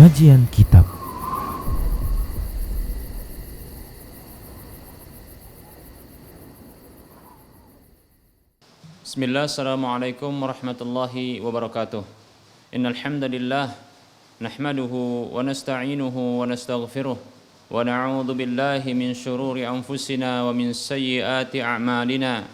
Kajian Kitab. Bismillah, assalamualaikum warahmatullahi wabarakatuh. Innal hamdalillah nahmaduhu wa nasta'inuhu wa nastaghfiruh wa na'udzu billahi min shururi anfusina wa min sayyiati a'malina.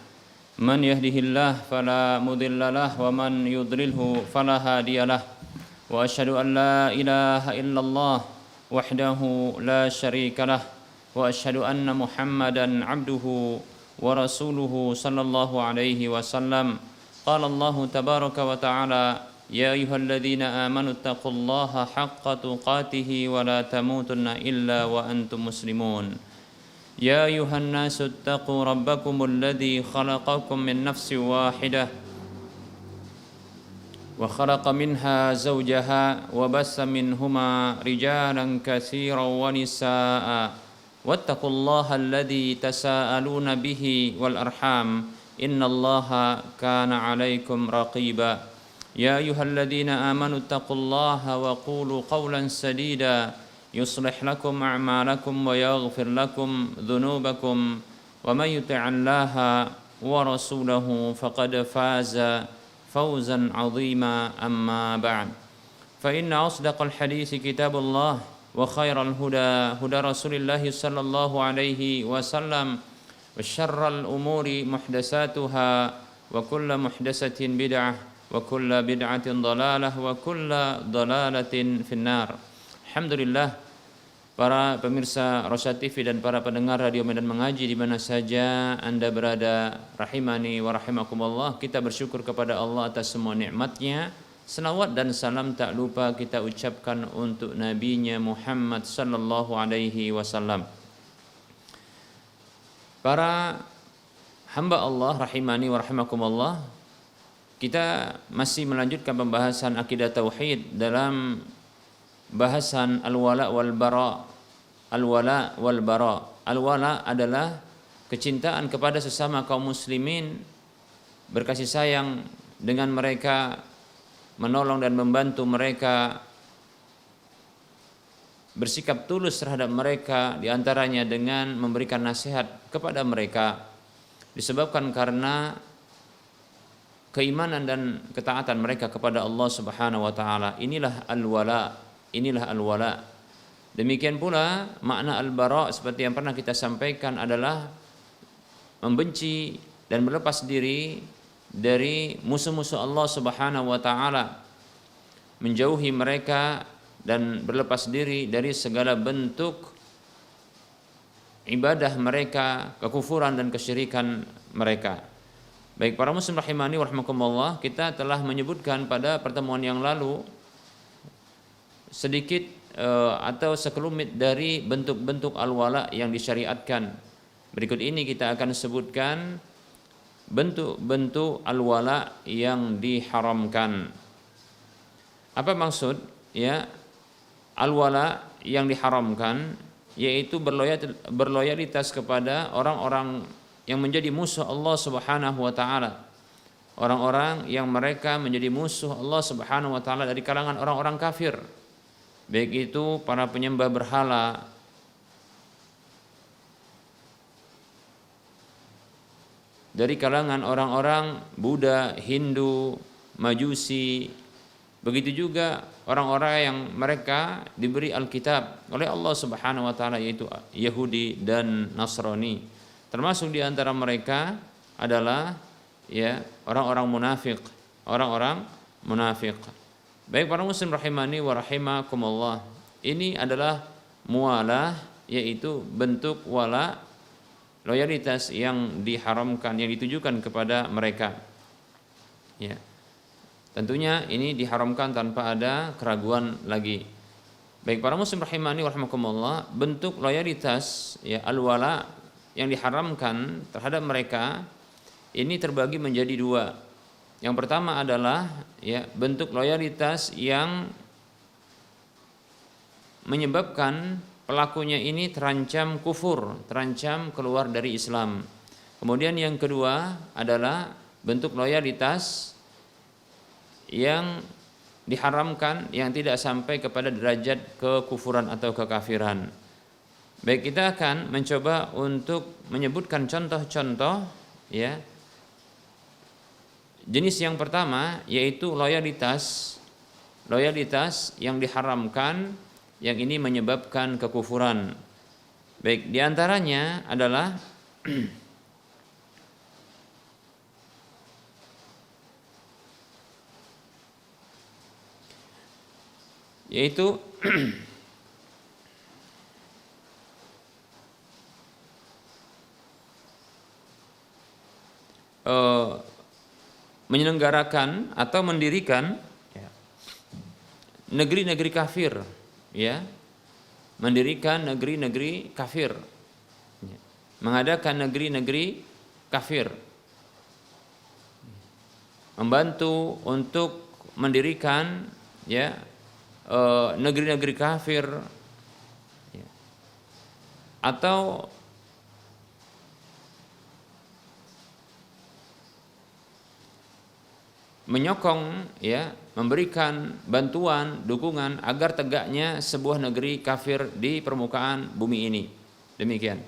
Man yahdihillahu fala mudhillalah wa man yudlilhu fala hadiyalah. Wa asyhadu an la ilaha illallah wahdahu la syarikalah wa asyhadu anna Muhammadan 'abduhu ورسوله صلى الله عليه وسلم قال الله تبارك وتعالى يا أيها الذين آمنوا اتقوا الله حق تقاته ولا تموتن إلا وأنتم مسلمون يا أيها الناس اتقوا ربكم الذي خلقكم من نفس واحدة وخلق منها زوجها وبث منهما رجالا كثيرا ونساء واتقوا الله الذي تساءلون به والأرحام إن الله كان عليكم رقيبا يا أيها الذين آمنوا اتقوا الله وقولوا قولا سديدا يصلح لكم أعمالكم ويغفر لكم ذنوبكم ومن يطع الله ورسوله فقد فاز فوزا عظيما أما بعد فإن أصدق الحديث كتاب الله وخير الهدى هدى رسول الله صلى الله عليه وسلم وشر الأمور محدثاتها وكل محدثة بدعة وكل بدعة ضلالة وكل ضلالة في النار. Alhamdulillah, para pemirsa Rosyad TV dan para pendengar Radio Medan Mengaji di mana saja Anda berada, rahimani wa rahimakumullah, kita bersyukur kepada Allah atas semua nikmatnya. Selawat dan salam tak lupa kita ucapkan untuk nabinya Muhammad sallallahu alaihi wasallam. Para hamba Allah rahimani wa rahimakumullah, kita masih melanjutkan pembahasan akidah tauhid dalam bahasan al-wala wal bara. Al-wala wal bara. Al-wala adalah kecintaan kepada sesama kaum muslimin, berkasih sayang dengan mereka, menolong dan membantu mereka, bersikap tulus terhadap mereka, diantaranya dengan memberikan nasihat kepada mereka, disebabkan karena keimanan dan ketaatan mereka kepada Allah Subhanahu wa taala. Inilah al-wala, inilah al-wala. Demikian pula makna al-bara seperti yang pernah kita sampaikan adalah membenci dan berlepas diri dari musuh-musuh Allah Subhanahu wa taala, menjauhi mereka dan berlepas diri dari segala bentuk ibadah mereka, kekufuran dan kesyirikan mereka. Baik para muslim rahimani wa rahimakumullah, kita telah menyebutkan pada pertemuan yang lalu sedikit atau sekelumit dari bentuk-bentuk al-wala yang disyariatkan. Berikut ini kita akan sebutkan bentuk-bentuk al-wala yang diharamkan. Apa maksud ya al-wala yang diharamkan? Yaitu berloyalitas kepada orang-orang yang menjadi musuh Allah Subhanahu wa taala. Orang-orang yang mereka menjadi musuh Allah Subhanahu wa taala dari kalangan orang-orang kafir. Baik itu para penyembah berhala, dari kalangan orang-orang Buddha, Hindu, Majusi, begitu juga orang-orang yang mereka diberi Alkitab oleh Allah Subhanahu wa taala, yaitu Yahudi dan Nasrani. Termasuk di antara mereka adalah ya orang-orang munafik, orang-orang munafik. Baik para muslim rahimani wa rahimakumullah, ini adalah mualah, yaitu bentuk wala, loyalitas yang diharamkan, yang ditujukan kepada mereka. Ya. Tentunya ini diharamkan tanpa ada keraguan lagi. Baik para muslim rahimani wa rahimakumullah, bentuk loyalitas ya al-wala yang diharamkan terhadap mereka ini terbagi menjadi dua. Yang pertama adalah ya bentuk loyalitas yang menyebabkan pelakunya ini terancam kufur, terancam keluar dari Islam. Kemudian yang kedua adalah bentuk loyalitas yang diharamkan yang tidak sampai kepada derajat kekufuran atau kekafiran. Baik, kita akan mencoba untuk menyebutkan contoh-contoh ya. Jenis yang pertama yaitu loyalitas yang diharamkan, yang ini menyebabkan kekufuran. Baik, diantaranya adalah yaitu menyelenggarakan atau mendirikan negeri-negeri kafir, ya, mendirikan negeri-negeri kafir, mengadakan negeri-negeri kafir, membantu untuk mendirikan ya negeri-negeri kafir, ya, atau menyokong ya, memberikan bantuan, dukungan agar tegaknya sebuah negeri kafir di permukaan bumi ini. Demikian.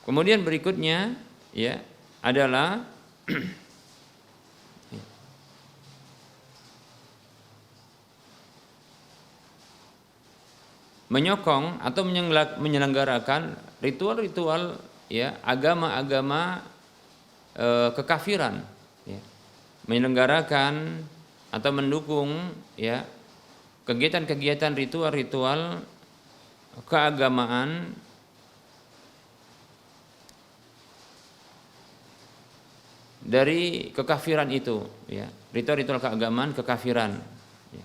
Kemudian berikutnya ya adalah menyokong atau menyelenggarakan ritual-ritual ya agama-agama kekafiran, ya. Menyelenggarakan atau mendukung ya kegiatan-kegiatan ritual-ritual keagamaan dari kekafiran itu, ya, ritual-ritual keagamaan kekafiran, ya,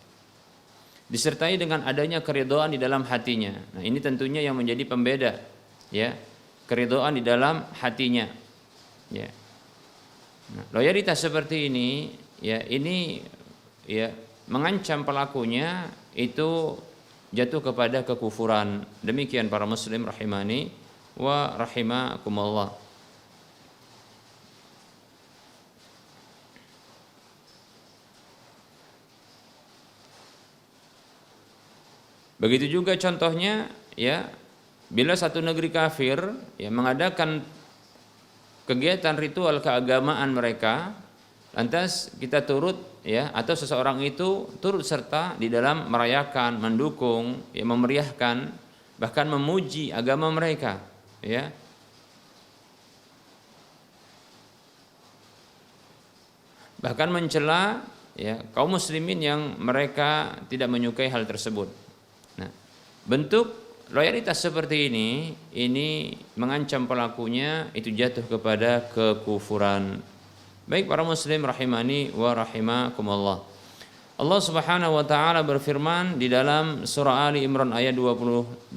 disertai dengan adanya keridhaan di dalam hatinya. Nah, ini tentunya yang menjadi pembeda, ya, keridhaan di dalam hatinya, ya. Nah, loyalitas seperti ini, ya, ini ya mengancam pelakunya itu jatuh kepada kekufuran. Demikian para muslim rahimani wa rahimakumullah. Begitu juga contohnya ya, bila satu negeri kafir ya mengadakan kegiatan ritual keagamaan mereka, lantas kita turut ya, atau seseorang itu turut serta di dalam merayakan, mendukung, ya, memeriahkan, bahkan memuji agama mereka, ya. Bahkan mencela ya kaum muslimin yang mereka tidak menyukai hal tersebut. Nah, bentuk loyalitas seperti ini mengancam pelakunya itu jatuh kepada kekufuran. Baik para muslim rahimani wa rahimakumullah. Allah Subhanahu wa taala berfirman di dalam surah Ali Imran ayat 28,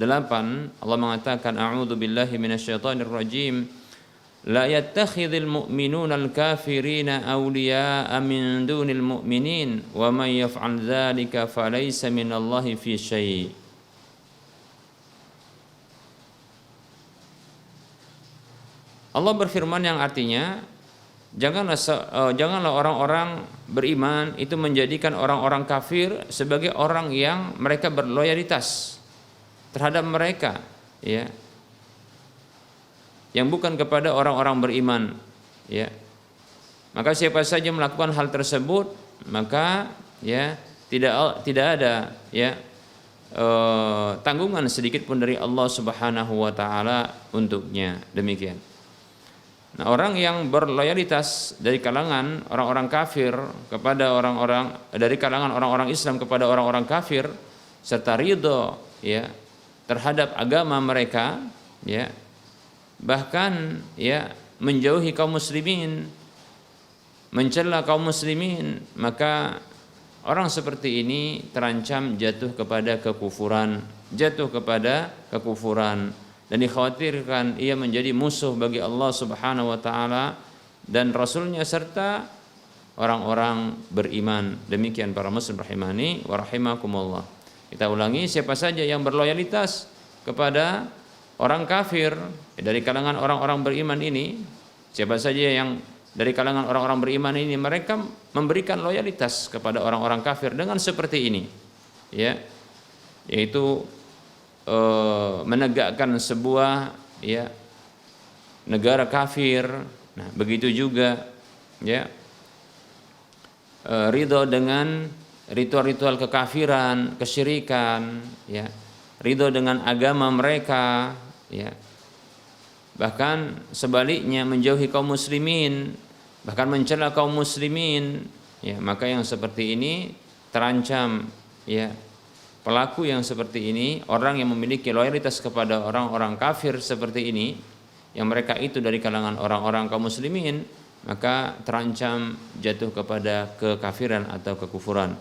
Allah mengatakan a'udzu billahi minasyaitonir rajim. La yattakhidhul mu'minuna al-kafirina awliya'a min dunil mu'minin wa may yaf'al dzalika falaysa minallahi fi syai'. Allah berfirman yang artinya janganlah orang-orang beriman itu menjadikan orang-orang kafir sebagai orang yang mereka berloyalitas terhadap mereka, ya, yang bukan kepada orang-orang beriman, ya. Maka siapa saja melakukan hal tersebut maka ya tidak ada ya tanggungan sedikit pun dari Allah Subhanahu wa taala untuknya. Demikian. Nah, orang yang berloyalitas dari kalangan orang-orang kafir kepada orang-orang, dari kalangan orang-orang Islam kepada orang-orang kafir, serta ridho ya terhadap agama mereka, ya, bahkan ya menjauhi kaum muslimin, mencela kaum muslimin, maka orang seperti ini terancam jatuh kepada kekufuran, dan dikhawatirkan ia menjadi musuh bagi Allah Subhanahu wa taala dan Rasulnya serta orang-orang beriman. Demikian para muslim rahimani wa rahimakumullah. Kita ulangi, siapa saja yang berloyalitas kepada orang kafir dari kalangan orang-orang beriman ini, siapa saja yang dari kalangan orang-orang beriman ini, mereka memberikan loyalitas kepada orang-orang kafir dengan seperti ini, ya, yaitu menegakkan sebuah, ya, negara kafir. Nah, begitu juga, ya, ridho dengan ritual-ritual kekafiran, kesyirikan, ya, ridho dengan agama mereka, ya. Bahkan sebaliknya menjauhi kaum muslimin, bahkan mencela kaum muslimin, ya, maka yang seperti ini terancam, ya. Pelaku yang seperti ini, orang yang memiliki loyalitas kepada orang-orang kafir seperti ini, yang mereka itu dari kalangan orang-orang kaum muslimin, maka terancam jatuh kepada kekafiran atau kekufuran.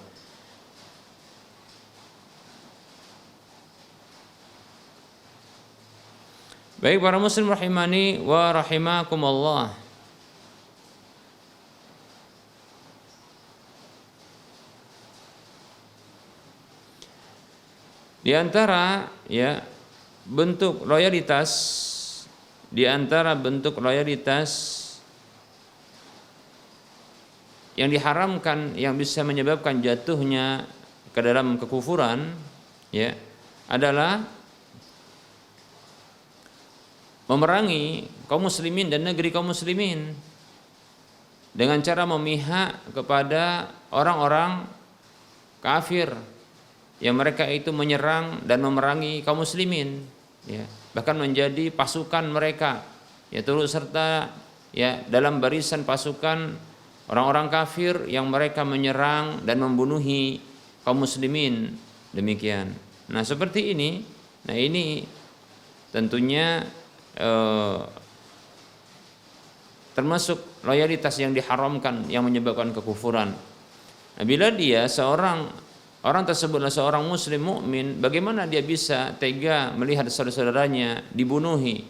Baik para muslim rahimani wa rahimakumullah. Di antara, ya, bentuk loyalitas, di antara bentuk loyalitas yang diharamkan, yang bisa menyebabkan jatuhnya ke dalam kekufuran, ya, adalah memerangi kaum muslimin dan negeri kaum muslimin dengan cara memihak kepada orang-orang kafir yang mereka itu menyerang dan memerangi kaum muslimin, ya, bahkan menjadi pasukan mereka, ya, turut serta, ya, dalam barisan pasukan orang-orang kafir yang mereka menyerang dan membunuhi kaum muslimin, demikian. Nah, seperti ini, nah ini tentunya termasuk loyalitas yang diharamkan yang menyebabkan kekufuran. Nah, bila dia orang tersebutlah seorang muslim mukmin, bagaimana dia bisa tega melihat saudara-saudaranya dibunuhi,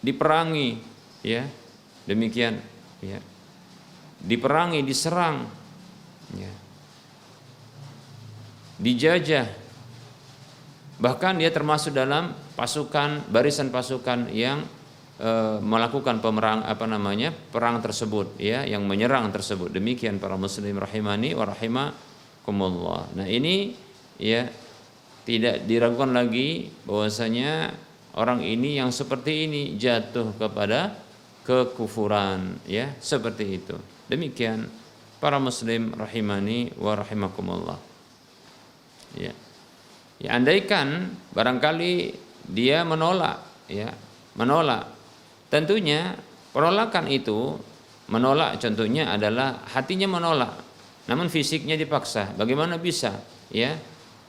diperangi, ya, demikian, ya, diperangi, diserang, ya, dijajah, bahkan dia termasuk dalam barisan pasukan yang melakukan perang tersebut, ya, yang menyerang tersebut. Demikian para muslim rahimani wa rahimakumullah. Nah, ini, ya, tidak diragukan lagi bahwasanya orang ini yang seperti ini jatuh kepada kekufuran, ya, seperti itu. Demikian para muslim rahimani wa rahimakumullah. Ya. Ya, andaikan barangkali dia menolak, ya, menolak. Tentunya penolakan itu, menolak contohnya adalah hatinya menolak, namun fisiknya dipaksa. Bagaimana bisa, ya?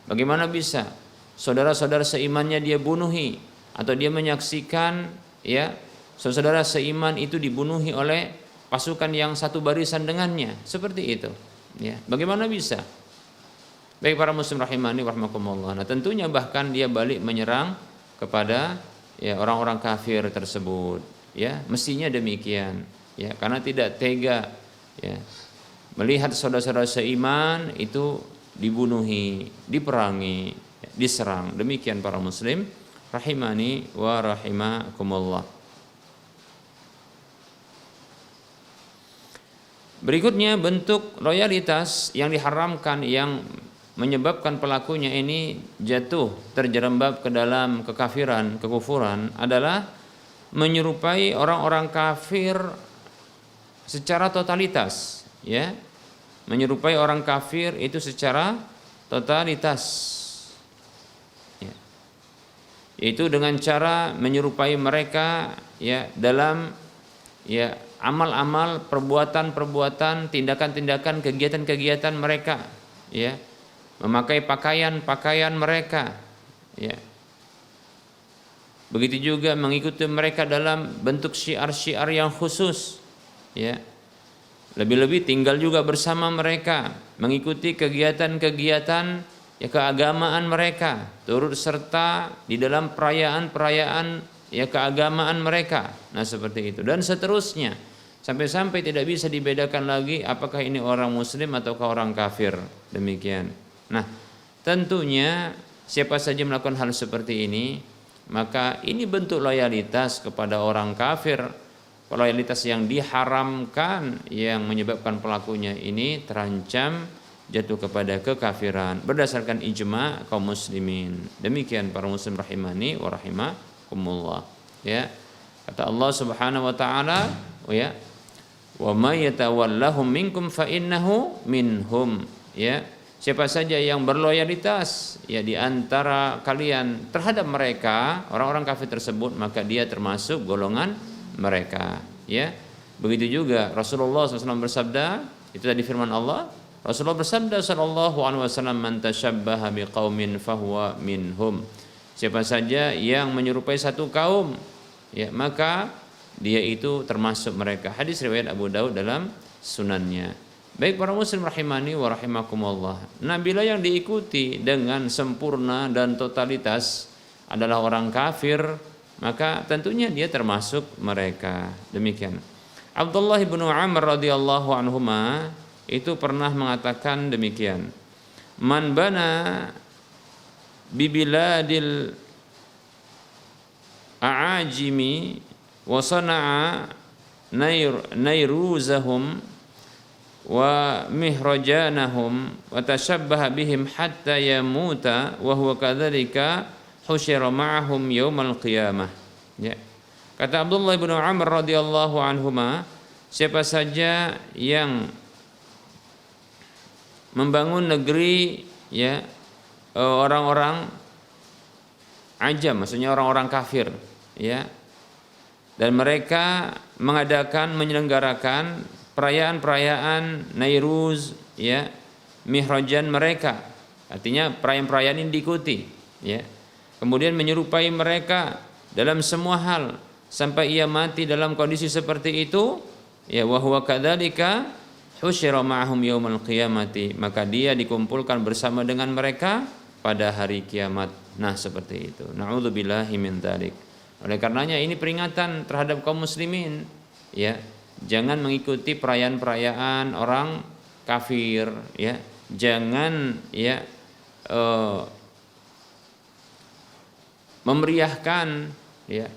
Bagaimana bisa saudara-saudara seimannya dia bunuhi, atau dia menyaksikan, ya, saudara seiman itu dibunuhi oleh pasukan yang satu barisan dengannya, seperti itu, ya. Bagaimana bisa? Baik para muslim rahimani wa rahimakumullah. Nah, tentunya bahkan dia balik menyerang kepada, ya, orang-orang kafir tersebut, ya, mestinya demikian, ya, karena tidak tega, ya, melihat saudara-saudara seiman itu dibunuhi, diperangi, ya, diserang. Demikian para muslim rahimani wa rahimakumullah. Berikutnya bentuk loyalitas yang diharamkan yang menyebabkan pelakunya ini jatuh terjerembab ke dalam kekafiran, kekufuran adalah menyerupai orang-orang kafir secara totalitas, ya. Menyerupai orang kafir itu secara totalitas, ya. Yaitu dengan cara menyerupai mereka, ya, dalam, ya, amal-amal, perbuatan-perbuatan, tindakan-tindakan, kegiatan-kegiatan mereka, ya. Memakai pakaian-pakaian mereka, ya. Begitu juga mengikuti mereka dalam bentuk syiar-syiar yang khusus, ya. Lebih-lebih tinggal juga bersama mereka, mengikuti kegiatan-kegiatan, ya, keagamaan mereka, turut serta di dalam perayaan-perayaan, ya, keagamaan mereka. Nah, seperti itu dan seterusnya, sampai-sampai tidak bisa dibedakan lagi apakah ini orang muslim ataukah orang kafir. Demikian. Nah, tentunya siapa saja melakukan hal seperti ini, maka ini bentuk loyalitas kepada orang kafir loyalitas yang diharamkan yang menyebabkan pelakunya ini terancam jatuh kepada kekafiran berdasarkan ijma kaum muslimin. Demikian para muslim rahimani wa rahimakumullah. Ya. Kata Allah Subhanahu wa taala, ya, wa may yatawallahum minkum fa innahu minhum. Ya. Siapa saja yang berloyalitas ya di antara kalian terhadap mereka, orang-orang kafir tersebut, maka dia termasuk golongan mereka. Ya. Begitu juga Rasulullah SAW bersabda, itu tadi firman Allah. Rasulullah bersabda sallallahu alaihi wasallam, man tashabbaha biqaumin fahuwa minhum. Siapa saja yang menyerupai satu kaum, ya, maka dia itu termasuk mereka. Hadis riwayat Abu Daud dalam sunannya. Baik para muslim rahimani wa rahimakumullah. Nah, bila yang diikuti dengan sempurna dan totalitas adalah orang kafir, maka tentunya dia termasuk mereka. Demikian. Abdullah bin Amr radhiyallahu anhuma itu pernah mengatakan demikian. Man bana bibiladil a'ajimi wa sana'a nairuzahum wa mihrajanahum wa tashabbaha bihim hatta yamuta wa huwa kadzalika husyira ma'ahum yaumal qiyamah. Ya. Kata Abdullah bin Amr radhiyallahu anhuma, siapa saja yang membangun negeri, ya, orang-orang ajam, maksudnya orang-orang kafir, ya, dan mereka mengadakan, menyelenggarakan perayaan-perayaan Nairuz, ya, mihrajan mereka, artinya perayaan-perayaan ini diikuti, ya, kemudian menyerupai mereka dalam semua hal sampai ia mati dalam kondisi seperti itu, ya, wa huwa kadzalika husyira ma'ahum yaumal qiyamati, maka dia dikumpulkan bersama dengan mereka pada hari kiamat. Nah, seperti itu. Na'udzubillahi min dzalik. Oleh karenanya ini peringatan terhadap kaum muslimin, ya. Jangan mengikuti perayaan-perayaan orang kafir, ya. Jangan, ya, memeriahkan, ya,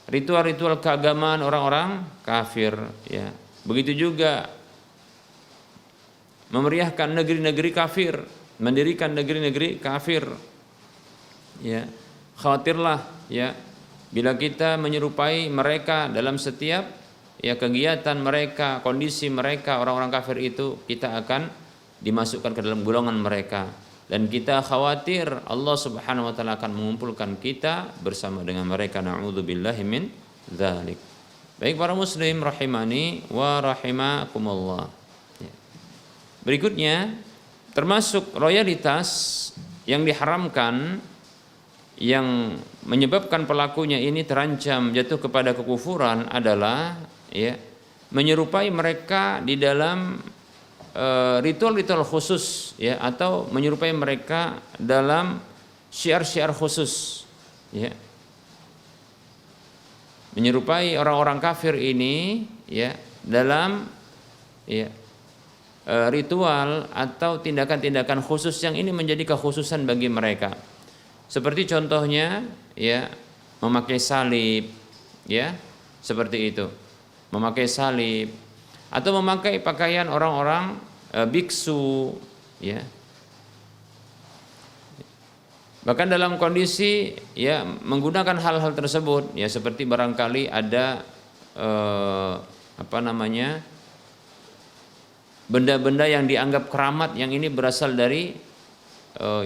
ritual-ritual keagamaan orang-orang kafir, ya. Begitu juga memeriahkan negeri-negeri kafir, mendirikan negeri-negeri kafir. Ya, khawatirlah, ya, bila kita menyerupai mereka dalam setiap, ya, kegiatan mereka, kondisi mereka, orang-orang kafir itu, kita akan dimasukkan ke dalam golongan mereka, dan kita khawatir Allah Subhanahu wa taala akan mengumpulkan kita bersama dengan mereka. Na'udzubillahi min dzalik. Baik para muslim rahimani wa rahimakumullah. Berikutnya, termasuk loyalitas yang diharamkan yang menyebabkan pelakunya ini terancam jatuh kepada kekufuran adalah, ya, menyerupai mereka di dalam ritual-ritual khusus, ya, atau menyerupai mereka dalam syiar-syiar khusus, ya. Menyerupai orang-orang kafir ini, ya, dalam, ya, ritual atau tindakan-tindakan khusus yang ini menjadi kekhususan bagi mereka. Seperti contohnya, ya, memakai salib, ya, seperti itu. Memakai salib atau memakai pakaian orang-orang biksu, ya. Bahkan dalam kondisi, ya, menggunakan hal-hal tersebut, ya, seperti barangkali ada benda-benda yang dianggap keramat yang ini berasal dari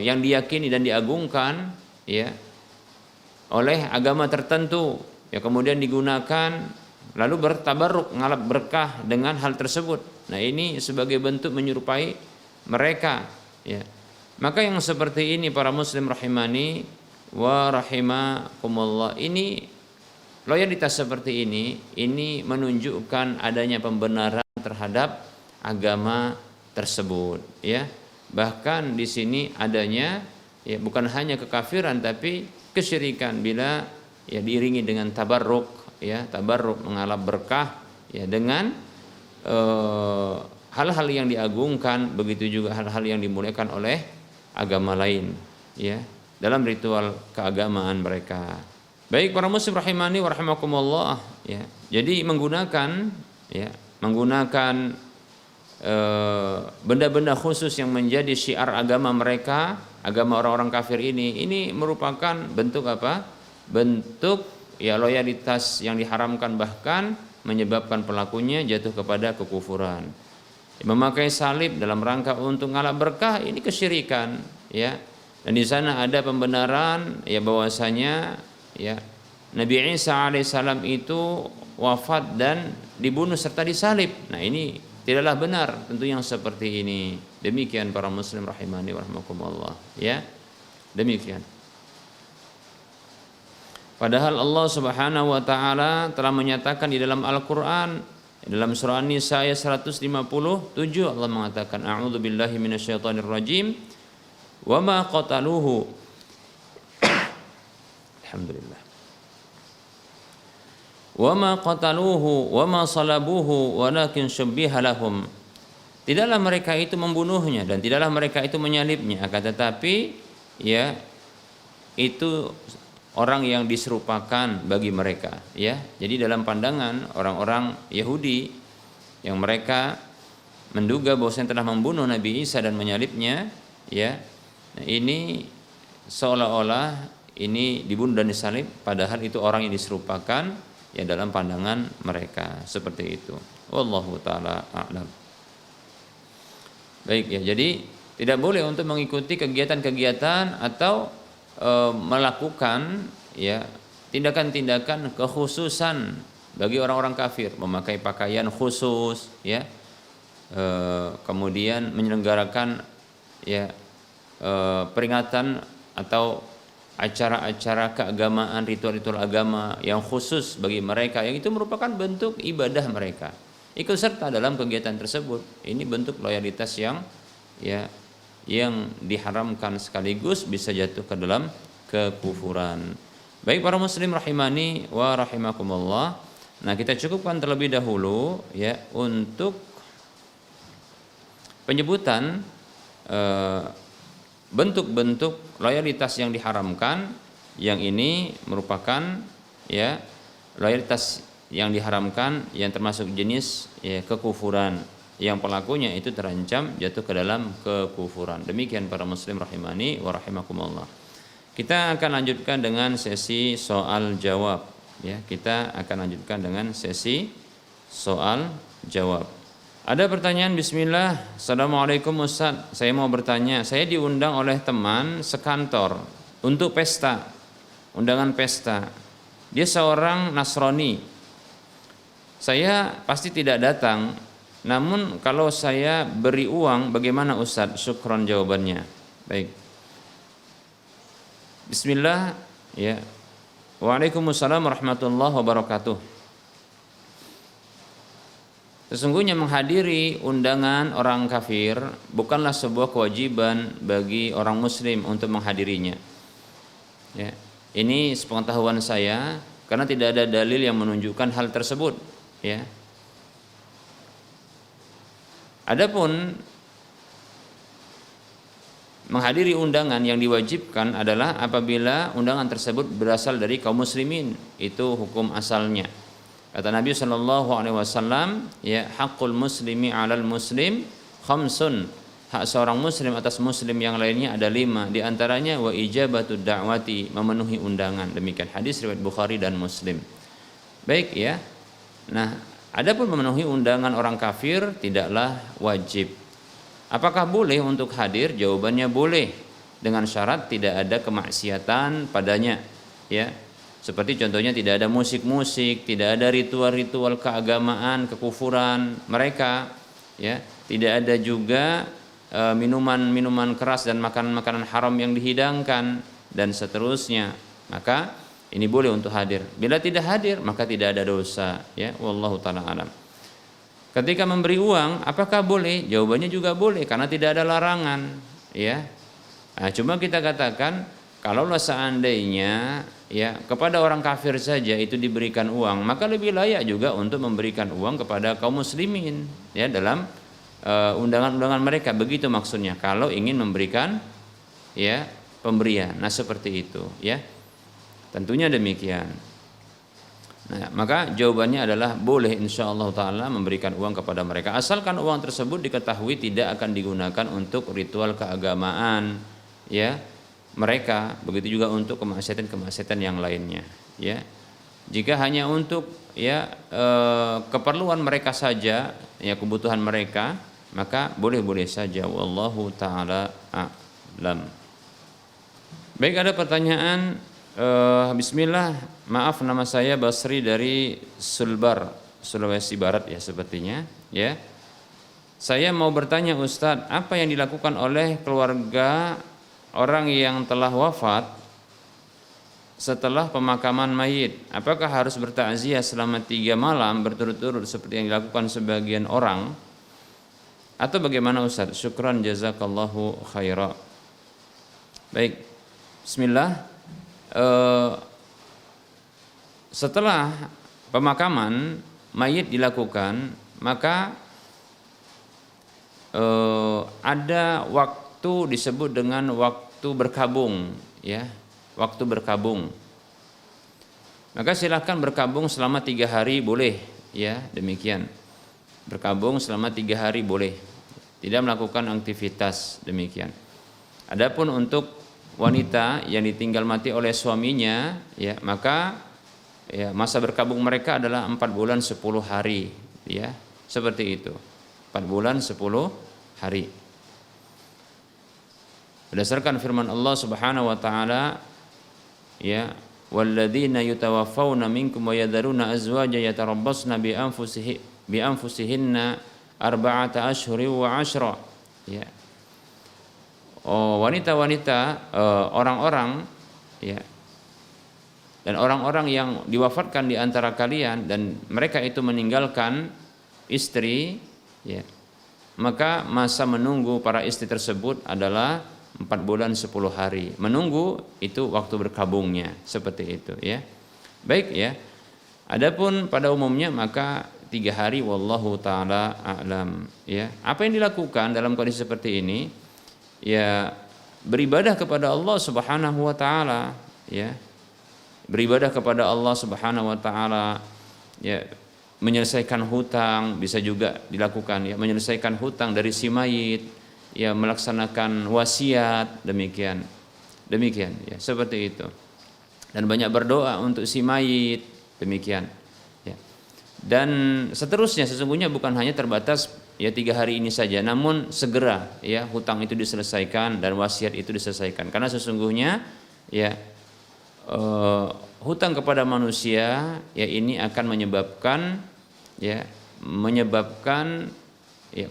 yang diyakini dan diagungkan, ya, oleh agama tertentu, ya, kemudian digunakan lalu bertabarruk, ngalap berkah dengan hal tersebut. Nah, ini sebagai bentuk menyerupai mereka, ya. Maka yang seperti ini para muslim rahimani wa rahimakumullah, ini loyalitas seperti ini menunjukkan adanya pembenaran terhadap agama tersebut, ya. Bahkan di sini adanya, ya, bukan hanya kekafiran tapi kesyirikan bila, ya, diiringi dengan tabarruk, ya, tabarruk mengalap berkah, ya, dengan hal-hal yang diagungkan, begitu juga hal-hal yang dimuliakan oleh agama lain, ya, dalam ritual keagamaan mereka. Baik para muslim rahimani wa rahimakumullah, ya. Jadi menggunakan benda-benda khusus yang menjadi syiar agama mereka, agama orang-orang kafir ini merupakan bentuk apa? Bentuk ya loyalitas yang diharamkan, bahkan menyebabkan pelakunya jatuh kepada kekufuran. Memakai salib dalam rangka untuk ngalap berkah ini kesyirikan, ya. Dan di sana ada pembenaran ya bahwasanya ya Nabi Isa alaihissalam itu wafat dan dibunuh serta disalib. Nah, ini tidaklah benar tentu yang seperti ini. Demikian para muslim rahimani wa rahimakumullah, ya. Demikian. Padahal Allah Subhanahu wa taala telah menyatakan di dalam Al-Qur'an, dalam surah An-Nisa ayat 157 Allah mengatakan a'udzubillahi minasyaitonir rajim wa ma qataluhu alhamdulillah wa ma qataluhu wa ma salabuhu walakin syubbiha lahum. Tidaklah mereka itu membunuhnya dan tidaklah mereka itu menyalibnya, akan tetapi ya itu orang yang diserupakan bagi mereka, ya. Jadi dalam pandangan orang-orang Yahudi yang mereka menduga bahwasanya telah membunuh Nabi Isa dan menyalibnya, ya. Nah, ini seolah-olah ini dibunuh dan disalib, padahal itu orang yang diserupakan ya dalam pandangan mereka, seperti itu. Wallahu taala a'lam. Baik ya, jadi tidak boleh untuk mengikuti kegiatan-kegiatan atau melakukan ya tindakan-tindakan kekhususan bagi orang-orang kafir, memakai pakaian khusus, ya, kemudian menyelenggarakan ya peringatan atau acara-acara keagamaan, ritual-ritual agama yang khusus bagi mereka, yang itu merupakan bentuk ibadah mereka. Ikut serta dalam kegiatan tersebut, ini bentuk loyalitas yang ya yang diharamkan sekaligus bisa jatuh ke dalam kekufuran. Baik para muslim rahimani wa rahimakumullah. Nah, kita cukupkan terlebih dahulu ya untuk penyebutan bentuk-bentuk loyalitas yang diharamkan, yang ini merupakan ya loyalitas yang diharamkan yang termasuk jenis ya kekufuran, yang pelakunya itu terancam jatuh ke dalam kekufuran. Demikian para muslim rahimani wa rahimakumullah. Kita akan lanjutkan dengan sesi soal jawab, ya. Kita akan lanjutkan dengan sesi soal jawab. Ada pertanyaan, bismillah. Assalamualaikum Ustaz, saya mau bertanya, saya diundang oleh teman sekantor untuk pesta, undangan pesta. Dia seorang Nasrani. Saya pasti tidak datang. Namun kalau saya beri uang bagaimana Ustaz? Syukron jawabannya. Baik. Bismillah, ya. Waalaikumsalam warahmatullahi wabarakatuh. Sesungguhnya menghadiri undangan orang kafir bukanlah sebuah kewajiban bagi orang muslim untuk menghadirinya. Ya. Ini sepengetahuan saya karena tidak ada dalil yang menunjukkan hal tersebut, ya. Adapun menghadiri undangan yang diwajibkan adalah apabila undangan tersebut berasal dari kaum muslimin, itu hukum asalnya. Kata Nabi SAW, ya, haqqul muslimi 'alal muslim khamsun. Hak seorang muslim atas muslim yang lainnya ada 5, di antaranya wa ijabatud da'wati, memenuhi undangan. Demikian hadis riwayat Bukhari dan Muslim. Baik, ya. Nah, adapun memenuhi undangan orang kafir tidaklah wajib. Apakah boleh untuk hadir? Jawabannya boleh, dengan syarat tidak ada kemaksiatan padanya, ya. Seperti contohnya tidak ada musik-musik, tidak ada ritual-ritual keagamaan, kekufuran mereka, ya. Tidak ada juga minuman-minuman keras dan makanan-makanan haram yang dihidangkan dan seterusnya. Maka ini boleh untuk hadir. Bila tidak hadir maka tidak ada dosa, ya. Wallahu taala alam. Ketika memberi uang apakah boleh? Jawabannya juga boleh karena tidak ada larangan, ya. Nah, cuma kita katakan kalau seandainya ya kepada orang kafir saja itu diberikan uang, maka lebih layak juga untuk memberikan uang kepada kaum muslimin, ya, dalam undangan-undangan mereka. Begitu maksudnya kalau ingin memberikan ya pemberian. Nah, seperti itu, ya. Tentunya demikian. Nah, maka jawabannya adalah boleh insyaallah taala memberikan uang kepada mereka asalkan uang tersebut diketahui tidak akan digunakan untuk ritual keagamaan ya mereka, begitu juga untuk kemaksiatan yang lainnya ya. Jika hanya untuk ya keperluan mereka saja ya kebutuhan mereka maka boleh-boleh saja wallahu taala a'lam. Baik, ada pertanyaan. Bismillah, maaf nama saya Basri dari Sulbar, Sulawesi Barat ya sepertinya ya. Saya mau bertanya Ustadz, apa yang dilakukan oleh keluarga orang yang telah wafat setelah pemakaman mayit? Apakah harus bertakziah selama 3 malam berturut-turut seperti yang dilakukan sebagian orang? Atau bagaimana Ustadz? Syukran jazakallahu khaira. Baik, bismillah. Setelah pemakaman mayit dilakukan maka ada waktu disebut dengan waktu berkabung ya, waktu berkabung. Maka silakan berkabung selama 3 hari boleh ya, demikian. Berkabung selama 3 hari boleh, tidak melakukan aktivitas demikian. Adapun untuk wanita yang ditinggal mati oleh suaminya ya maka ya masa berkabung mereka adalah 4 bulan 10 hari ya, seperti itu. 4 bulan 10 hari berdasarkan firman Allah Subhanahu wa taala ya, walladzina yutawaffawna minkum wa yadharuna azwaja yatarabbasna bi anfusihinna arba'ata ashhurin wa 'ashra ya. Wanita-wanita orang-orang ya dan orang-orang yang diwafatkan di antara kalian dan mereka itu meninggalkan istri ya, maka masa menunggu para istri tersebut adalah 4 bulan 10 hari. Menunggu itu waktu berkabungnya, seperti itu ya. Baik ya. Adapun pada umumnya maka 3 hari wallahu taala a'lam ya. Apa yang dilakukan dalam kondisi seperti ini? Ya beribadah kepada Allah Subhanahu wa taala ya. Beribadah kepada Allah Subhanahu wa taala ya, menyelesaikan hutang bisa juga dilakukan ya, menyelesaikan hutang dari si mayit ya, melaksanakan wasiat demikian ya, seperti itu. Dan banyak berdoa untuk si mayit demikian ya. Dan seterusnya, sesungguhnya bukan hanya terbatas ya 3 hari ini saja, namun segera ya hutang itu diselesaikan dan wasiat itu diselesaikan, karena sesungguhnya ya hutang kepada manusia ya ini akan menyebabkan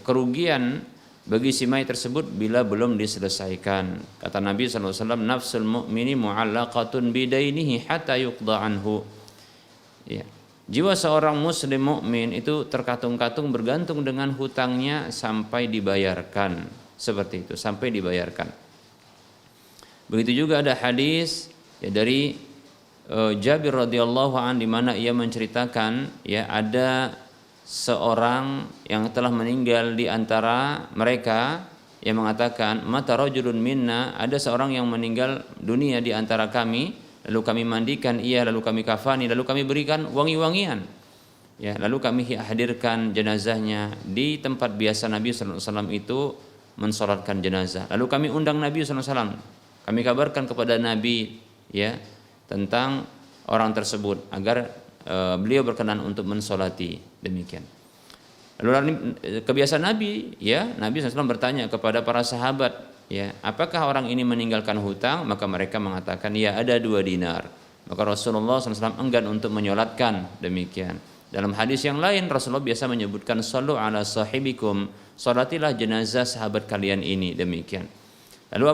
kerugian bagi si mayit tersebut bila belum diselesaikan. Kata Nabi SAW, nafsul mu'mini mu'allaqatun bidainihi hatta yuqda anhu ya. Jiwa seorang muslim mukmin itu terkatung-katung bergantung dengan hutangnya sampai dibayarkan, seperti itu, sampai dibayarkan. Begitu juga ada hadis ya, dari Jabir radhiyallahu an, di mana ia menceritakan ya ada seorang yang telah meninggal di antara mereka yang mengatakan, mata rajulun minna, ada seorang yang meninggal dunia di antara kami. Lalu kami mandikan ia, lalu kami kafani, lalu kami berikan wangi-wangian ya, lalu kami hadirkan jenazahnya di tempat biasa Nabi SAW itu mensolatkan jenazah. Lalu kami undang Nabi SAW, kami kabarkan kepada Nabi ya tentang orang tersebut agar beliau berkenan untuk mensolati, demikian. Lalu kebiasaan Nabi ya, Nabi SAW bertanya kepada para sahabat ya, apakah orang ini meninggalkan hutang? Maka mereka mengatakan ya, ada 2 dinar. Maka Rasulullah SAW enggan untuk menyolatkan, demikian. Dalam hadis yang lain Rasulullah biasa menyebutkan sallu ala sahibikum, salatilah jenazah sahabat kalian ini, demikian. Lalu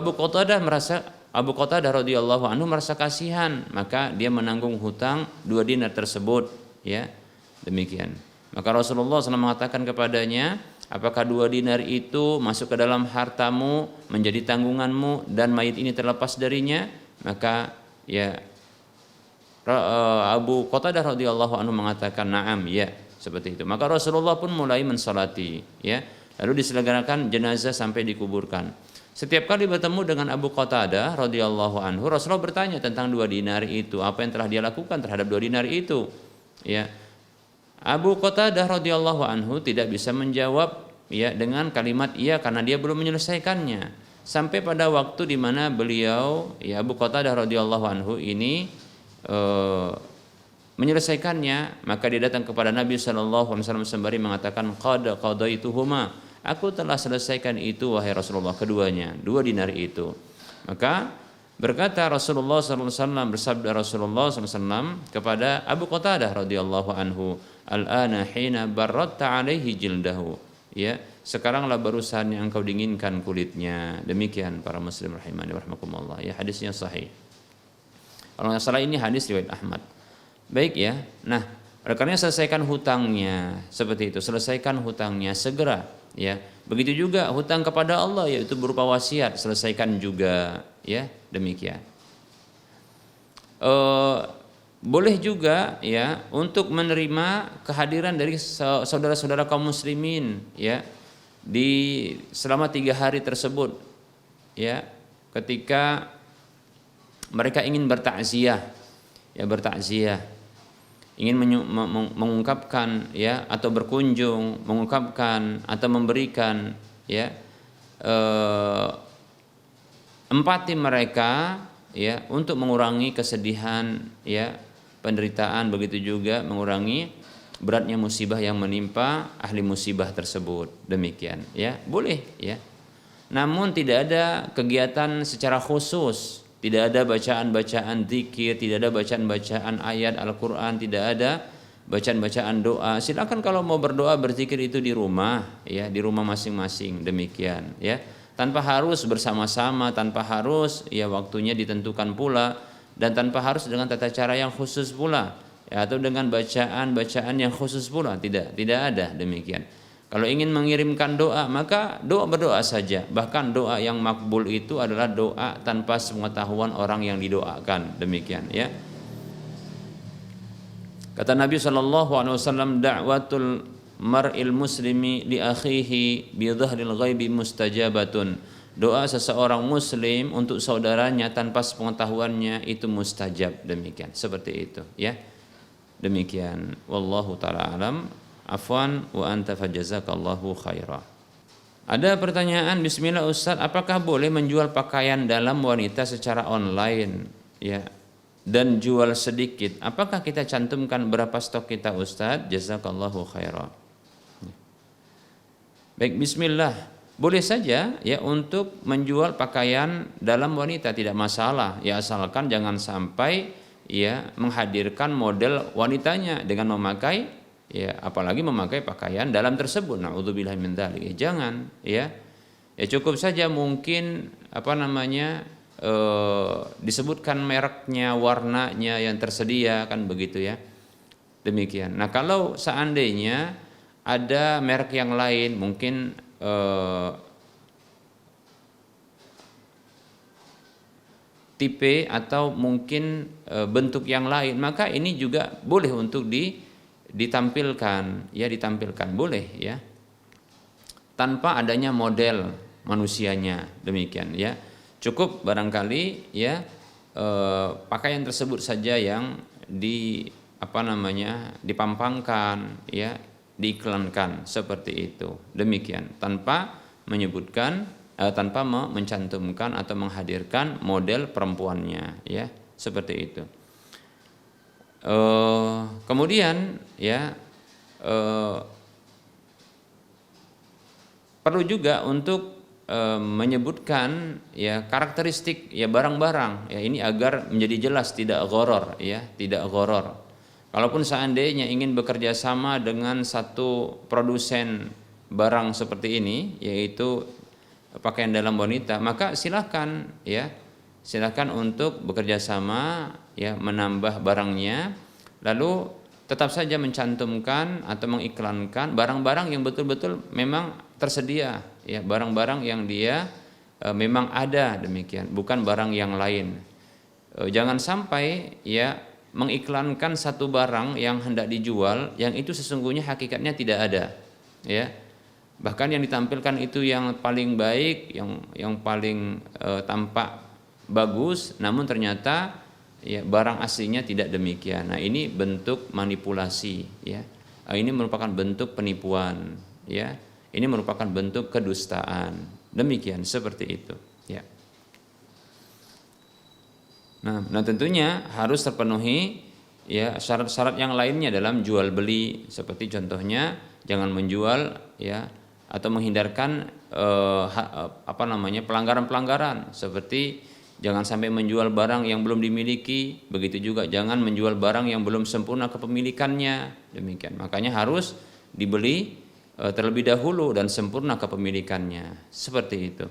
Abu Qatadah radhiyallahu anhu merasa kasihan, maka dia menanggung hutang 2 dinar tersebut ya, demikian. Maka Rasulullah SAW mengatakan kepadanya, apakah 2 dinar itu masuk ke dalam hartamu, menjadi tanggunganmu, dan mayit ini terlepas darinya? Maka ya Abu Qatadah radhiyallahu anhu mengatakan na'am, ya, seperti itu. Maka Rasulullah pun mulai mensolati ya, lalu diselenggarakan jenazah sampai dikuburkan. Setiap kali bertemu dengan Abu Qatadah radhiyallahu anhu, Rasulullah bertanya tentang 2 dinar itu, apa yang telah dia lakukan terhadap 2 dinar itu. Ya. Abu Qatadah radhiyallahu anhu tidak bisa menjawab ya dengan kalimat iya karena dia belum menyelesaikannya. Sampai pada waktu di mana beliau ya Abu Qatadah radhiyallahu anhu ini menyelesaikannya, maka dia datang kepada Nabi sallallahu alaihi wasallam sembari mengatakan qad qadaituhuma. Aku telah selesaikan itu wahai Rasulullah, keduanya, 2 dinar itu. Maka berkata Rasulullah sallallahu alaihi wasallam, bersabda Rasulullah sallallahu alaihi wasallam kepada Abu Qatadah radhiyallahu anhu, al-ana hina barratta alaihi jildahu. Ya, sekaranglah barusan yang engkau dinginkan kulitnya. Demikian para muslim rahimani wa rahmakumullah. Ya, hadisnya sahih. Kalau nggak salah ini hadis riwayat Ahmad. Baik ya. Nah, oleh karena selesaikan hutangnya seperti itu, selesaikan hutangnya segera. Ya, begitu juga hutang kepada Allah yaitu berupa wasiat, selesaikan juga. Ya, demikian. Boleh juga ya untuk menerima kehadiran dari saudara-saudara kaum muslimin ya di selama 3 hari tersebut ya, ketika mereka ingin bertakziah ya, bertakziah, ingin mengungkapkan ya atau berkunjung, mengungkapkan atau memberikan ya empati mereka ya untuk mengurangi kesedihan ya, penderitaan, begitu juga mengurangi beratnya musibah yang menimpa ahli musibah tersebut. Demikian ya, boleh ya. Namun tidak ada kegiatan secara khusus, tidak ada bacaan-bacaan zikir, tidak ada bacaan-bacaan ayat Al-Qur'an, tidak ada bacaan-bacaan doa. Silakan kalau mau berdoa berzikir itu di rumah ya, di rumah masing-masing. Demikian ya. Tanpa harus bersama-sama, tanpa harus ya waktunya ditentukan pula, dan tanpa harus dengan tata cara yang khusus pula ya, atau dengan bacaan-bacaan yang khusus pula, tidak ada demikian. Kalau ingin mengirimkan doa, maka berdoa saja. Bahkan doa yang makbul itu adalah doa tanpa sepengetahuan orang yang didoakan. Demikian ya. Kata Nabi SAW, da'watul mar'il muslimi li akhihi bi dhahril ghaibi mustajabatun. Doa seseorang muslim untuk saudaranya tanpa sepengetahuannya itu mustajab. Demikian, seperti itu ya. Demikian, wallahu taala alam. Afwan wa anta fajazakallahu khaira. Ada pertanyaan, bismillah Ustaz, apakah boleh menjual pakaian dalam wanita secara online ya dan jual sedikit? Apakah kita cantumkan berapa stok kita Ustaz? Jazakallahu khaira. Baik, bismillah. Boleh saja ya untuk menjual pakaian dalam wanita, tidak masalah ya, asalkan jangan sampai ya menghadirkan model wanitanya dengan memakai ya, apalagi memakai pakaian dalam tersebut. Na'udzubillahi min dzalik. Jangan ya. Ya cukup saja mungkin disebutkan mereknya, warnanya yang tersedia kan begitu ya. Demikian. Nah, kalau seandainya ada merek yang lain, mungkin tipe atau mungkin bentuk yang lain, maka ini juga boleh untuk ditampilkan ya, ditampilkan boleh ya, tanpa adanya model manusianya. Demikian ya, cukup barangkali ya pakaian tersebut saja yang dipampangkan ya, diiklankan seperti itu. Demikian, tanpa menyebutkan tanpa mencantumkan atau menghadirkan model perempuannya ya, seperti itu. Kemudian ya perlu juga untuk menyebutkan ya karakteristik ya barang-barang ya ini agar menjadi jelas, tidak gharar ya, tidak gharar. Kalaupun seandainya ingin bekerja sama dengan satu produsen barang seperti ini, yaitu pakaian dalam wanita, maka silakan ya, silakan untuk bekerja sama ya, menambah barangnya, lalu tetap saja mencantumkan atau mengiklankan barang-barang yang betul-betul memang tersedia ya, barang-barang yang dia memang ada, demikian, bukan barang yang lain. Jangan sampai ya mengiklankan satu barang yang hendak dijual yang itu sesungguhnya hakikatnya tidak ada ya. Bahkan yang ditampilkan itu yang paling baik, yang paling tampak bagus, namun ternyata ya barang aslinya tidak demikian. Nah, ini bentuk manipulasi, ya. Ini merupakan bentuk penipuan, ya. Ini merupakan bentuk kedustaan. Demikian, seperti itu, ya. Nah tentunya harus terpenuhi ya syarat-syarat yang lainnya dalam jual beli, seperti contohnya jangan menjual ya atau menghindarkan pelanggaran-pelanggaran, seperti jangan sampai menjual barang yang belum dimiliki, begitu juga jangan menjual barang yang belum sempurna kepemilikannya. Demikian, makanya harus dibeli terlebih dahulu dan sempurna kepemilikannya, seperti itu.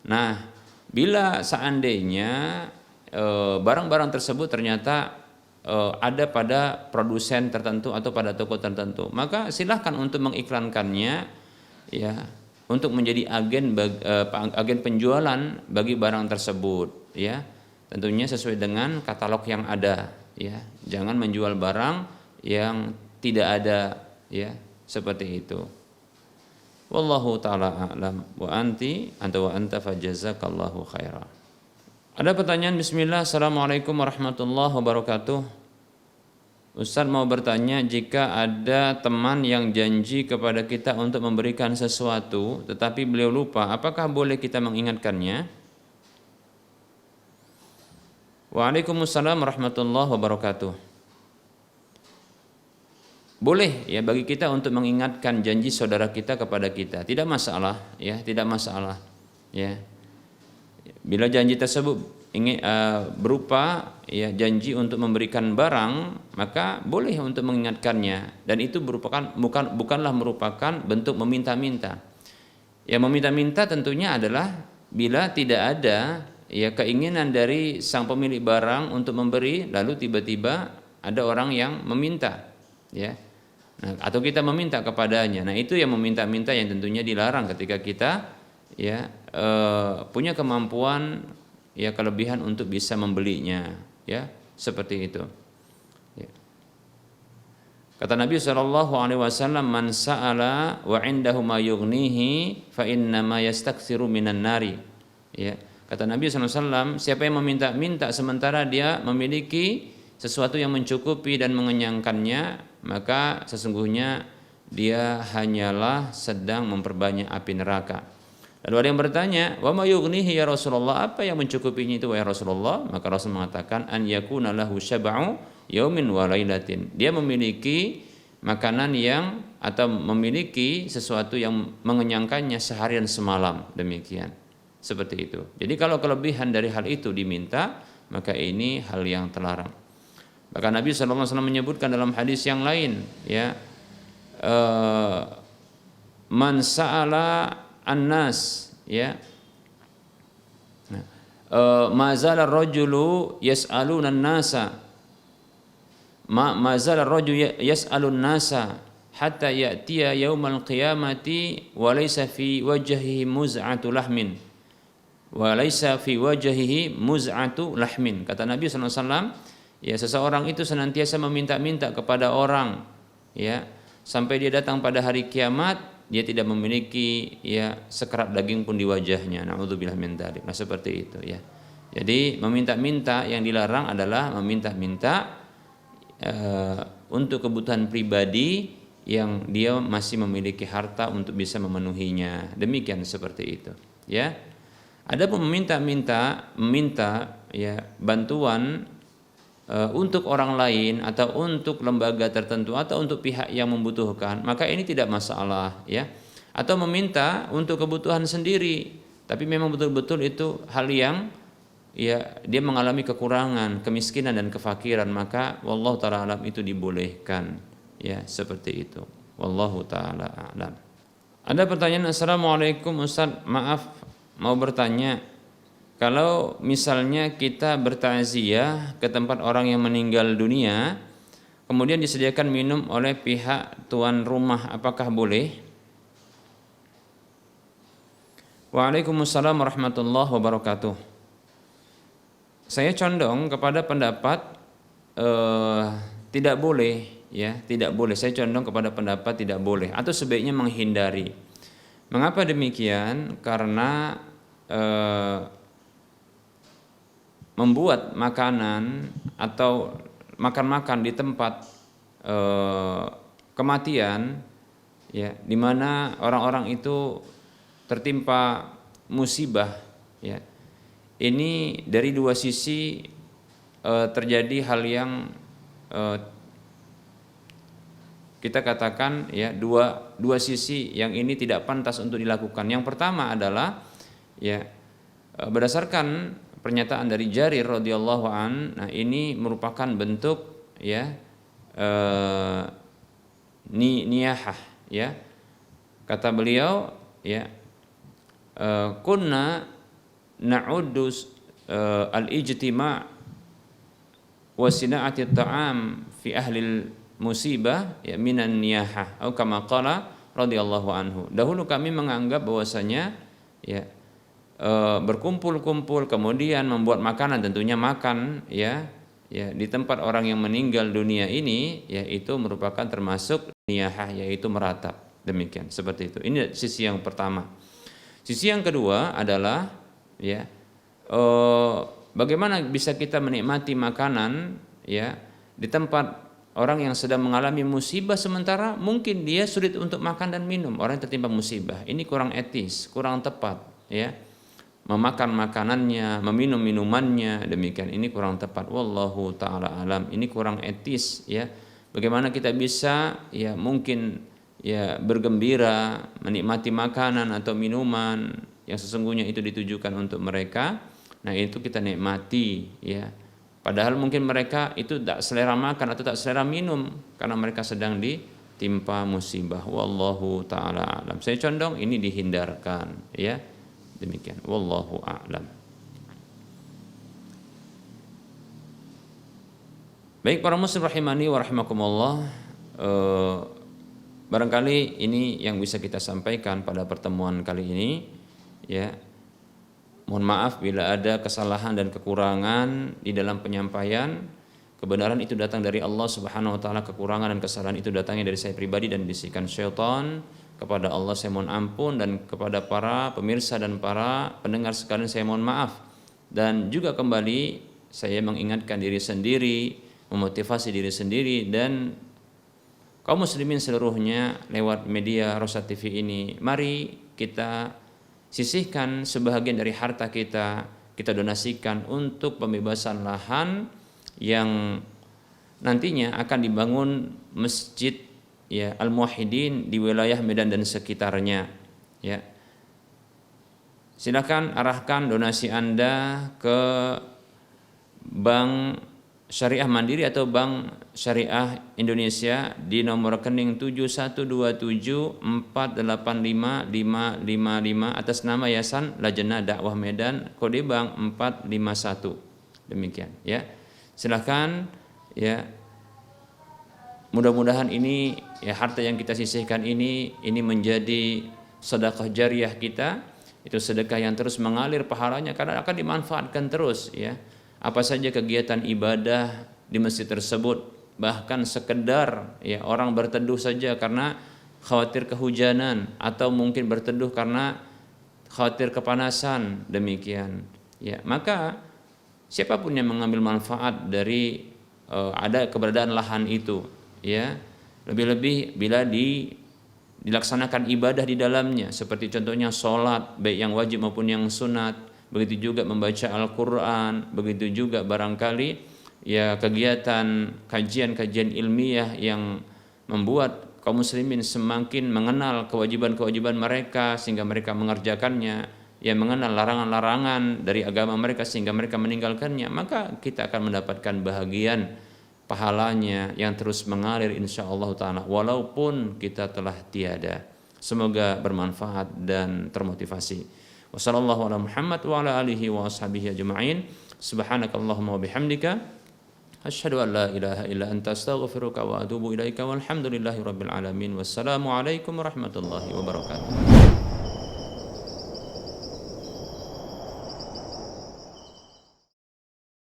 Nah, bila seandainya barang-barang tersebut ternyata ada pada produsen tertentu atau pada toko tertentu, maka silahkan untuk mengiklankannya ya, untuk menjadi agen penjualan bagi barang tersebut ya, tentunya sesuai dengan katalog yang ada ya. Jangan menjual barang yang tidak ada ya, seperti itu. Wallahu taala a'lam wa anta fajazakallahu khairan. Ada pertanyaan, bismillah. Assalamualaikum warahmatullahi wabarakatuh. Ustaz mau bertanya, jika ada teman yang janji kepada kita untuk memberikan sesuatu tetapi beliau lupa, apakah boleh kita mengingatkannya? Waalaikumsalam warahmatullahi wabarakatuh. Boleh ya bagi kita untuk mengingatkan janji saudara kita kepada kita, tidak masalah ya, tidak masalah ya. Bila janji tersebut berupa ya janji untuk memberikan barang, maka boleh untuk mengingatkannya, dan itu bukanlah merupakan bentuk meminta-minta. Ya, meminta-minta tentunya adalah bila tidak ada ya keinginan dari sang pemilik barang untuk memberi, lalu tiba-tiba ada orang yang meminta ya. Nah, atau kita meminta kepadanya. Nah, itu yang meminta-minta yang tentunya dilarang ketika kita ya punya kemampuan ya kelebihan untuk bisa membelinya ya, seperti itu ya. Kata Nabi SAW, man sa'ala wa indahu ma yughnihi fa inna ma yastaksiru minan nari ya. Kata Nabi SAW, siapa yang meminta-minta sementara dia memiliki sesuatu yang mencukupi dan mengenyangkannya, maka sesungguhnya dia hanyalah sedang memperbanyak api neraka. Lalu ada yang bertanya, wa ma yughnihi ya Rasulullah, apa yang mencukupinya itu ya Rasulullah? Maka Rasul mengatakan, an yakuna lahu syab'u yaumin wa lailatin. Dia memiliki makanan yang atau memiliki sesuatu yang mengenyangkannya seharian semalam, demikian. Seperti itu. Jadi kalau kelebihan dari hal itu diminta, maka ini hal yang terlarang. Bahkan Nabi SAW menyebutkan dalam hadis yang lain ya, man sa'ala an-nas ya, mazal ar-rajulu yas'aluna an-nasa mazal ar-rajulu yas'alun nasa hatta ya'tiya yaumal qiyamati wa laysa fi wajhihi muz'atu lahmin wa laysa fi wajhihi muz'atu lahmin. Kata Nabi SAW, ya seseorang itu senantiasa meminta-minta kepada orang ya, sampai dia datang pada hari kiamat dia tidak memiliki ya sekerat daging pun di wajahnya. Na'udzubillah min dzalik. Nah, seperti itu ya. Jadi meminta-minta yang dilarang adalah meminta-minta untuk kebutuhan pribadi yang dia masih memiliki harta untuk bisa memenuhinya. Demikian, seperti itu ya. Adapun meminta ya bantuan untuk orang lain atau untuk lembaga tertentu atau untuk pihak yang membutuhkan, maka ini tidak masalah ya. Atau meminta untuk kebutuhan sendiri, tapi memang betul-betul itu hal yang ya dia mengalami kekurangan, kemiskinan dan kefakiran, maka wallahu taala alam itu dibolehkan ya, seperti itu. Wallahu taala alam. Ada pertanyaan, assalamualaikum Ustaz, maaf mau bertanya, kalau misalnya kita bertakziah ke tempat orang yang meninggal dunia, kemudian disediakan minum oleh pihak tuan rumah, apakah boleh? Waalaikumsalam warahmatullahi wabarakatuh. Saya condong kepada pendapat tidak boleh ya, tidak boleh. Saya condong kepada pendapat tidak boleh atau sebaiknya menghindari. Mengapa demikian? Karena membuat makanan atau makan-makan di tempat kematian, ya, di mana orang-orang itu tertimpa musibah, ya. Ini dari dua sisi terjadi hal yang kita katakan, ya, dua sisi yang ini tidak pantas untuk dilakukan. Yang pertama adalah, ya, berdasarkan pernyataan dari Jarir radhiyallahu an, nah ini merupakan bentuk, ya, niyahah, ya. Kata beliau, ya, kunna na'uddu al-ijtima' wa sina'ati at-ta'am fi ahli musibah, ya, minan niyahah atau kama qala radhiyallahu anhu. Dahulu kami menganggap bahwasanya, ya, berkumpul-kumpul kemudian membuat makanan, tentunya makan, ya, ya, di tempat orang yang meninggal dunia ini, ya, itu merupakan termasuk niyahah, yaitu meratap. Demikian, seperti itu. Ini sisi yang pertama. Sisi yang kedua adalah, ya, bagaimana bisa kita menikmati makanan, ya, di tempat orang yang sedang mengalami musibah, sementara mungkin dia sulit untuk makan dan minum. Orang yang tertimpa musibah, ini kurang etis, kurang tepat, ya. Memakan makanannya, meminum minumannya, demikian, ini kurang tepat. Wallahu taala alam. Ini kurang etis, ya. Bagaimana kita bisa, ya, mungkin, ya, bergembira menikmati makanan atau minuman yang sesungguhnya itu ditujukan untuk mereka. Nah, itu kita nikmati, ya. Padahal mungkin mereka itu tak selera makan atau tak selera minum karena mereka sedang ditimpa musibah. Wallahu taala alam. Saya condong ini dihindarkan, ya. Demikian. Wallahu a'lam. Baik para muslim rahimani wa rahimakumullah, barangkali ini yang bisa kita sampaikan pada pertemuan kali ini, ya. Mohon maaf bila ada kesalahan dan kekurangan di dalam penyampaian. Kebenaran itu datang dari Allah Subhanahu wa taala, kekurangan dan kesalahan itu datangnya dari saya pribadi dan bisikan syaitan. Kepada Allah saya mohon ampun, dan kepada para pemirsa dan para pendengar sekalian saya mohon maaf. Dan juga kembali saya mengingatkan diri sendiri, memotivasi diri sendiri dan kaum muslimin seluruhnya lewat media Rosa TV ini. Mari kita sisihkan sebahagian dari harta kita donasikan untuk pembebasan lahan yang nantinya akan dibangun masjid, ya, Al-Muwahhidin di wilayah Medan dan sekitarnya, ya. Silakan arahkan donasi Anda ke Bank Syariah Mandiri atau Bank Syariah Indonesia di nomor rekening 7127485555 atas nama Yayasan Lajnah Dakwah Medan, kode bank 451. Demikian, ya. Silakan, ya. Mudah-mudahan ini, ya, harta yang kita sisihkan ini menjadi sedekah jariyah kita. Itu sedekah yang terus mengalir pahalanya karena akan dimanfaatkan terus, ya. Apa saja kegiatan ibadah di masjid tersebut, bahkan sekedar, ya, orang berteduh saja karena khawatir kehujanan atau mungkin berteduh karena khawatir kepanasan, demikian, ya. Maka siapapun yang mengambil manfaat dari ada keberadaan lahan itu, ya, lebih-lebih bila dilaksanakan ibadah di dalamnya, seperti contohnya sholat baik yang wajib maupun yang sunat, begitu juga membaca Al-Quran, begitu juga barangkali, ya, kegiatan kajian-kajian ilmiah yang membuat kaum muslimin semakin mengenal kewajiban-kewajiban mereka sehingga mereka mengerjakannya, ya, mengenal larangan-larangan dari agama mereka sehingga mereka meninggalkannya, maka kita akan mendapatkan bahagian pahalanya yang terus mengalir insyaallah taala walaupun kita telah tiada. Semoga bermanfaat dan termotivasi. Wassallallahu ala Muhammad wa ala alihi wa ashabihi ajma'in. Subhanakallahumma wa bihamdika asyhadu an la ilaha illa anta astaghfiruka wa atubu ilaika walhamdulillahi rabbil alamin. Wassalamu alaikum warahmatullahi wabarakatuh.